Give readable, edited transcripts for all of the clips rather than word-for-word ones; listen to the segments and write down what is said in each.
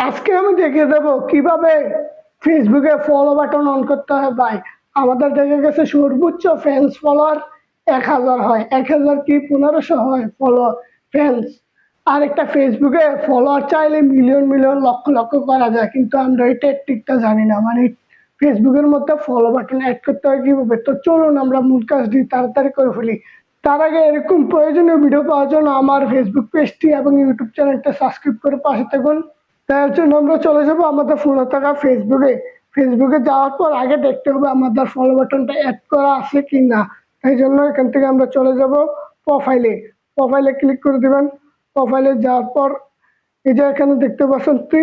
আজকে আমি দেখিয়ে দেবো কিভাবে ফেসবুকে ফলো বাটন অন করতে হয় ভাই। আমাদের দেখা গেছে সর্বোচ্চ ফ্যান্স ফলোয়ার 1000 হয়, 1000 কি 1500 হয় ফলো ফ্যান্স। আর একটা ফেসবুকে ফলোয়ার চাইলে মিলিয়ন মিলিয়ন লক্ষ লক্ষ করা যায়, কিন্তু আমরা এই টেকটিকটা জানি না। মানে ফেসবুকের মধ্যে ফলো বাটন অ্যাড করতে হয় কিভাবে। তো চলুন আমরা মূল কাজটি তাড়াতাড়ি করে ফেলি। তার আগে এরকম প্রয়োজনীয় ভিডিও পাওয়ার জন্য আমার ফেসবুক পেজটি এবং ইউটিউব চ্যানেলটা সাবস্ক্রাইব করে পাশে থাকুন। তার জন্য আমরা চলে যাব আমাদের ফোনে থাকা ফেসবুকে। ফেসবুকে যাওয়ার পর আগে দেখতে হবে আমাদের ফলো বাটনটা অ্যাড করা আছে কি না। তাই জন্য এখান থেকে আমরা চলে যাব প্রোফাইলে। প্রোফাইলে ক্লিক করে দেবেন। প্রোফাইলে যাওয়ার পর এই যে এখানে দেখতে পাচ্ছেন থ্রি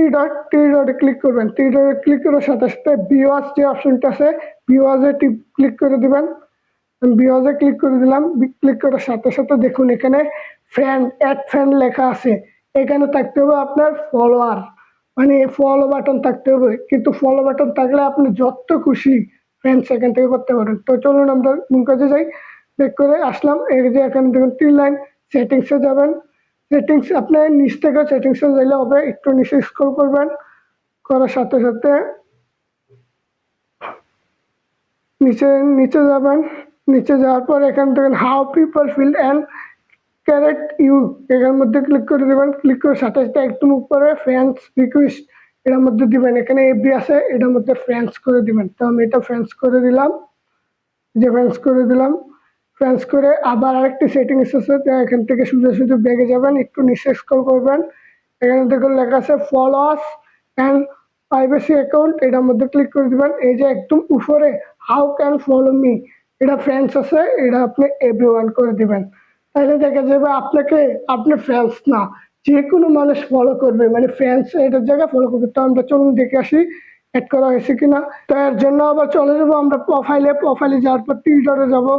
ডটে ক্লিক করবেন। থ্রি ডটে ক্লিক করার সাথে সাথে ভিউয়ার্স যে অপশনটা আছে, ভিউয়ার্সে ক্লিক করে দিবেন। ভিউয়ার্সে ক্লিক করে দিলাম। ক্লিক করার সাথে সাথে দেখুন এখানে ফ্রেন্ড, অ্যাড ফ্রেন্ড লেখা আছে। এখানে থাকতে হবে আপনার ফলোয়ার, মানে ফলো বাটন থাকতে হবে। কিন্তু ফলো বাটন থাকলে আপনি যত খুশি ফ্রেন্ডস এখান থেকে করতে পারেন। তো চলুন আমরা মূল কাজে যাই। চেক করে আসলাম। এই যে এখানে দেখুন 3 লাইন, সেটিংসে যাবেন। সেটিংস আপনি নিচ থেকে সেটিংসে যাইলে হবে, একটু নিচে স্ক্রল করবেন। করার সাথে সাথে নিচে নিচে যাবেন। নিচে যাওয়ার পর এখানে দেখেন how people feel and correct you, এটার মধ্যে ক্লিক করে দেবেন। ক্লিক করার সাথে সাথে একদম উপরে ফ্রেন্ডস রিকোয়েস্ট এটার মধ্যে দিবেন। এখানে এফবি আছে, এটার মধ্যে ফ্রেন্ডস করে দিবেন। তো আমি এটা ফ্রেন্ডস করে দিলাম। যে ফ্রেন্ডস করে দিলাম। ফ্রেন্ডস করে আবার আরেকটি সেটিংস আছে, এখান থেকে সোজা সোজা ব্যাগে যাবেন, একটু নিচে স্ক্রল করবেন। এখানে দেখুন লেখা আছে follow us and privacy account, এটার মধ্যে ক্লিক করে দিবেন। এই যে একদম উপরে হাউ ক্যান ফলো মি, এটা ফ্রেন্ডস আছে, এটা আপনি এভরিওয়ান করে দিবেন। তাহলে দেখা যাবে আপনাকে আপনার ফ্রেন্ডস না, যে কোনো মানুষ ফলো করবে, মানে ফ্রেন্ডস এটার জায়গায় ফলো করবে। তো আমরা চলুন দেখে আসি অ্যাড করা হয়েছে কিনা। তো এর জন্য আবার চলে যাবো আমরা প্রোফাইলে। প্রোফাইলে যাওয়ার পর টিউটারে যাবো।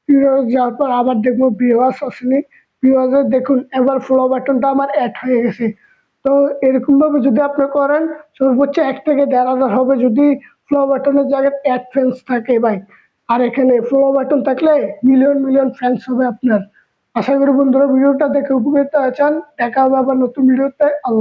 টিউটারে যাওয়ার পর আবার দেখবো ভিউয়ার্স আসেনি। ভিউয়ার্সে দেখুন এবার ফলো বাটনটা আমার অ্যাড হয়ে গেছে। তো এরকম ভাবে যদি আপনি করেন সর্বোচ্চ 1 থেকে 1,500 হবে যদি ফলো বাটনের জায়গায় অ্যাড ফ্রেন্ডস থাকে ভাই। আর এখানে ফলো বাটন থাকলে মিলিয়ন মিলিয়ন ফ্রেন্ডস হবে আপনার। আশা করি বন্ধুরা ভিডিওটা দেখে উপকৃত হয়েছেন। দেখা হবে আবার নতুন ভিডিওতে। আল্লাহ।